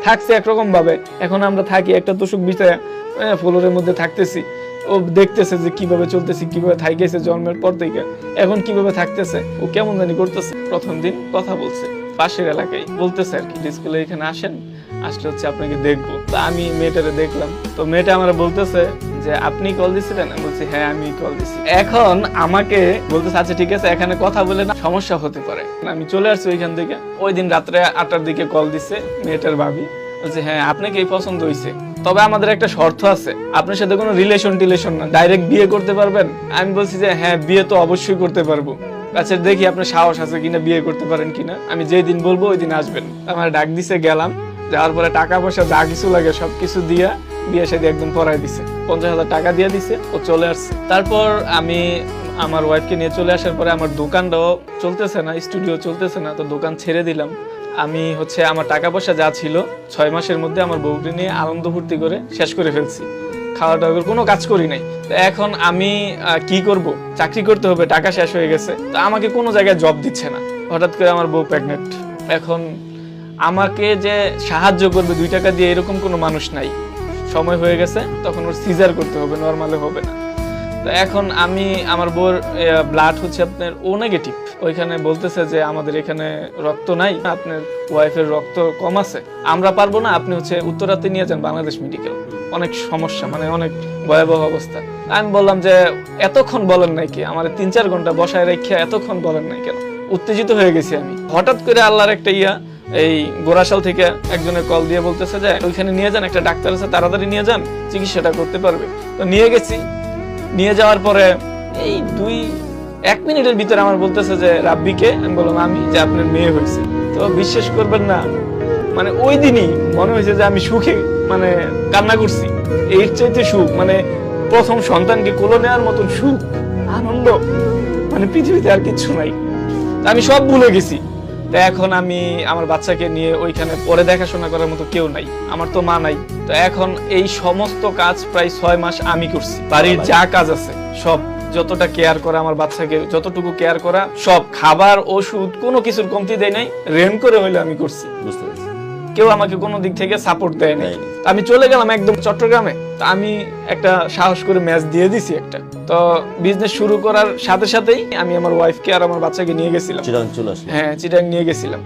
থাকছে একরকম ভাবে, এখন আমরা থাকি একটা তোষক বিছায়া ফ্লোরের মধ্যে থাকতেছি। ও দেখতেছে যে কিভাবে চলতেছি, কিভাবে থাইকেছে জন্মের পর থেকে, এখন কিভাবে থাকতেছে, ও কেমন জানি করতেছে। প্রথম দিন কথা বলছে পাশের এলাকায়, বলতেছে আর কি স্কুলে এখানে আসেন, আসলে হচ্ছে আপনাকে দেখবো। তো আমি মেয়েটারে দেখলাম, তো মেয়েটা আমার বলতেছে যে আপনি কল দিছিলেন? আমি বলছি হ্যাঁ আমি কল দিছি। এখন আমাকে বলতেছে আচ্ছা ঠিক আছে, এখানে কথা বলে না সমস্যা হতে পারে। আমি চলে আসছি ওইখান থেকে। ওই দিন রাত্রে 8টার দিকে কল দিছে মেয়েটার ভাবি, বলছে হ্যাঁ আপনাকে পছন্দ হয়েছে, তবে আমাদের একটা শর্ত আছে, আপনার সাথে কোনো রিলেশন না, ডাইরেক্ট বিয়ে করতে পারবেন? আমি বলছি যে হ্যাঁ বিয়ে তো অবশ্যই করতে পারবো, আচ্ছা দেখি আপনার সাহস আছে কিনা, বিয়ে করতে পারেন কিনা, আমি যেই দিন বলবো ওই দিন আসবেন। আমার ডাক দিছে, গেলাম, যাওয়ার পরে টাকা পয়সা যা কিছু লাগে সবকিছু দিয়া বিয়ে শাদী একদম পড়াই দিছে, 50,000 টাকা দিয়ে দিছে, ও চলে আসছে। তারপর আমি আমার ওয়াইফকে নিয়ে চলে আসার পরে আমার দোকানটাও চলতেছে না, স্টুডিও চলতেছে না, তো দোকান ছেড়ে দিলাম। আমি হচ্ছে আমার টাকা পয়সা যা ছিল 6 মাসের মধ্যে আমার বউকে নিয়ে আনন্দ ফুর্তি করে শেষ করে ফেলছি, খাওয়া দাওয়া কোনো কাজ করি নাই। তো এখন আমি কি করব, চাকরি করতে হবে, টাকা শেষ হয়ে গেছে, তো আমাকে কোনো জায়গায় জব দিচ্ছে না। হঠাৎ করে আমার বউ প্রেগনেন্ট, এখন আমাকে যে সাহায্য করবে 2 টাকা দিয়ে এরকম কোনো মানুষ নাই, সময় হয়ে গেছে, তখন ওর সিজার করতে হবে, নর্মালে হবে না। তো এখন আমি আমার বউর ব্লাড হচ্ছে আপনার ও নেগেটিভ, ওইখানে বলতেছে যে আমাদের এখানে রক্ত নাই, আপনার ওয়াইফের রক্ত কম আছে, আমরা পারবো না, আপনি হচ্ছে উত্তরাতে নিয়ে যান বাংলাদেশ মেডিকেল, অনেক সমস্যা, মানে অনেক ভয়াবহ অবস্থা। আমি বললাম যে এতক্ষণ বলেন নাই কি, আমার 3-4 ঘন্টা বসায় রেখে এতক্ষণ বলেন নাই কেন? উত্তেজিত হয়ে গেছি আমি। হঠাৎ করে আল্লাহর একটা এই গোরাশাল থেকে একজনের কল দিয়ে বলতেছে যে ওইখানে নিয়ে যান, একটা ডাক্তার আছে, তাড়াতাড়ি নিয়ে যান, চিকিৎসাটা করতে পারবে। তো নিয়ে গেছি, নিয়ে যাওয়ার পরে এই 1 মিনিটের ভিতরে আমার বলতেছে যে রাব্বিকে? আমি বললাম আমি, যে আপনার মেয়ে হয়েছে। তো বিশ্বাস করবেন না, মানে ওই দিনই মনে হয়েছে যে আমি সুখে মানে কান্না করছি, এর চাইতে সুখ, মানে প্রথম সন্তানকে কোলে নেওয়ার মতন সুখ, আনন্দ, মানে পৃথিবীতে আর কিচ্ছু নাই। আমি সব ভুলে গেছি। তো এখন আমি আমার বাচ্চাকে নিয়ে ওইখানে পরে দেখাশোনা করার মতো কেউ নাই, আমার তো মা নাই। তো এখন এই সমস্ত কাজ প্রায় 6 মাস আমি করছি, বাড়ির যা কাজ আছে সব, যতটা কেয়ার করা, আমার বাচ্চাকে যতটুকু কেয়ার করা, সব খাবার ওষুধ কোনো কিছুর কমতি দেয় নাই, রেন করে হইলে আমি করছি। বুঝতে পারছি, কেউ আমাকে কোনো দিক থেকে সাপোর্ট দেয় নাই। আমি চলে গেলাম একদম চট্টগ্রামে। তো আমি একটা সাহস করে ম্যাচ দিয়ে দিছি একটা। তো বিজনেস শুরু করার সাথে সাথেই আমি আমার ওয়াইফকে আর আমার বাচ্চাকে নিয়ে গেছিলাম হ্যাঁ চিটাং নিয়ে গেছিলাম।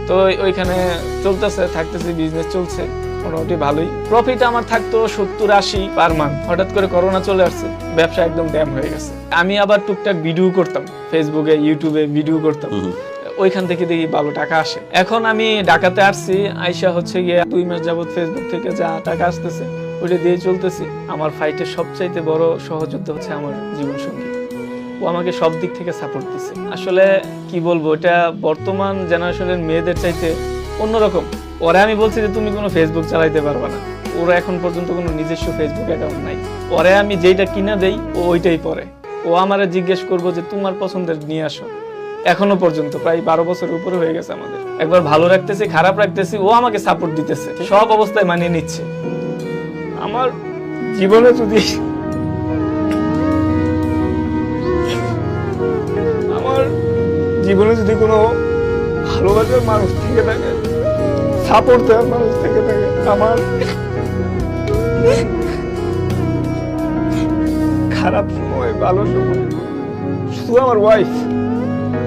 তো ওইখানে চলতেছে, থাকতেছে, বিজনেস চলছে মোটামুটি ভালোই। প্রফিট আমার থাকতো 70-80 পার মান্থ। হঠাৎ করে করোনা চলে আসছে, ব্যবসা একদম ড্যাম হয়ে গেছে। আমি আবার টুকটাক ভিডিও করতাম, ফেসবুকে ইউটিউবে ভিডিও করতাম, ওইখান থেকে দেখি ভালো টাকা আসে। এখন আমি ঢাকাতে আসছি, আইসা হচ্ছে গিয়ে 2 মাস যাবত ফেসবুক থেকে যা টাকা আসতেছে ওইটা দিয়ে চলতেছি। আমার ফাইটের সবচাইতে বড় সহযোদ্ধা হচ্ছে আমার জীবনসঙ্গী, ও আমাকে সব দিক থেকে সাপোর্ট দিচ্ছে। আসলে কি বলবো, এটা বর্তমান জেনারেশনের মেয়েদের চাইতে অন্যরকম। ওরা আমি বলছি যে তুমি কোনো ফেসবুক চালাইতে পারবে না, ওরা এখন পর্যন্ত কোনো নিজস্ব ফেসবুক অ্যাকাউন্ট নাই। ওরে আমি যেইটা কিনা দেই ও ওইটাই পরে। ও আমারে জিজ্ঞেস করবো যে তোমার পছন্দের নিয়ে আসো। এখনো পর্যন্ত প্রায় 12 বছরের উপরে হয়ে গেছে আমাদের। একবার ভালো রাখতেছি, খারাপ রাখতেছি, ও আমাকে সাপোর্ট দিতেছে, সব অবস্থায় মানিয়ে নিচ্ছে। আমার জীবনে যদি কোনো ভালোবাসার মানুষ থেকে থাকে, সাপোর্ট দেওয়ার মানুষ থেকে থাকে, আমার খারাপ সময় ভালো সময় শুধু আমার ওয়াইফ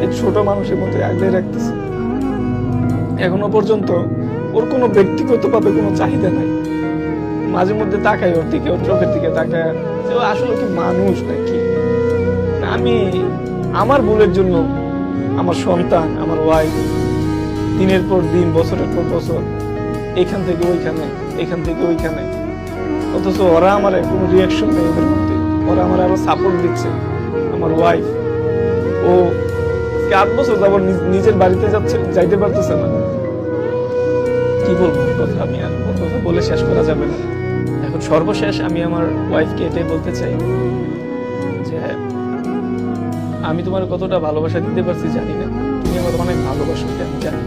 এই ছোট মানুষের মধ্যে আগলে রাখতেছে। এখনো পর্যন্ত ওর কোনো ব্যক্তিগতভাবে কোনো চাহিদা নাই। মাঝে মধ্যে তাকাই ওর দিকে, ওর চোখের দিকে তাকায় যে আসলে কি মানুষ নাকি। আমি আমার ভুলের জন্য আমার সন্তান, আমার ওয়াইফ দিনের পর দিন, বছরের পর বছর এখান থেকে ওইখানে, এখান থেকে ওইখানে, অথচ ওরা আমার কোনো রিয়াকশন নেই ওদের মধ্যে। ওরা আমার আরো সাপোর্ট দিচ্ছে। আমার ওয়াইফ ও 8 বছর যাবত নিজের বাড়িতে যাইতে পারতেছে না। কি বলবো কথা, আমি আর কথা বলে শেষ করা যাবে না। এখন সর্বশেষ আমি আমার ওয়াইফকে এটাই বলতে চাই যে আমি তোমার কতটা ভালোবাসা দিতে পারছি জানি না, তুমি আমার অনেক ভালোবাসো এটা আমি জানি।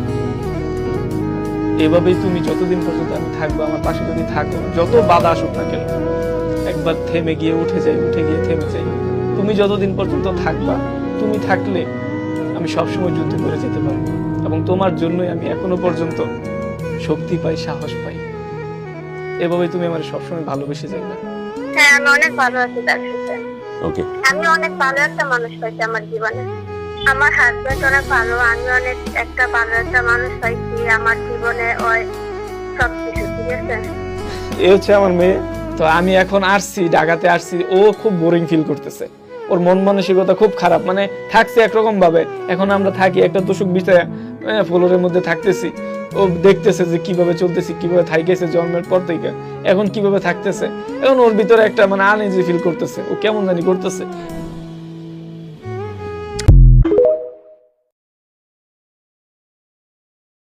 এভাবেই তুমি যতদিন পর্যন্ত আমি থাকবো, আমার পাশে যদি থাকো, যত বাধা আসুক না কেন, একবার থেমে গিয়ে উঠে যাই, উঠে গিয়ে থেমে যাই। তুমি যতদিন পর্যন্ত থাকবা, তুমি থাকলে আমি সবসময় যুদ্ধ করে যেতে পারবো। এবং তোমার জন্যই আমি এখনো পর্যন্ত শক্তি পাই, সাহস পাই। এভাবে তুমি আমার সবসময় ভালোবেসে যাইবে। হ্যাঁ, আমি অনেক ভালো আছি তার সাথে। ওকে, আমি অনেক ভালো একটা মানুষ পাইছি আমার জীবনে। আমার হাজবেন্ড অনেক ভালো, আমি অনেক একটা ভালো একটা মানুষ পাইছি আমার জীবনে। ওই সবকিছু ঠিক আছে। এ হচ্ছে আমার মেয়ে। তো আমি এখন আসছি, ঢাকাতে আসছি, ও খুব বোরিং ফিল করতেছে। ওর মন মানসিকতা খুব খারাপ, মানে থাকছে একরকম ভাবে। এখন আমরা থাকি একটা তোষক বিছায়া ফ্লোরের মধ্যে থাকতেছি। ও দেখতেছে যে কিভাবে চলতেছি, কিভাবে থাইকেছে জন্মের পর থেকে, এখন কিভাবে থাকতেছে। এখন ওর ভিতরে একটা মানে আনইজি ফিল করতেছে, ও কেমন জানি করতেছে।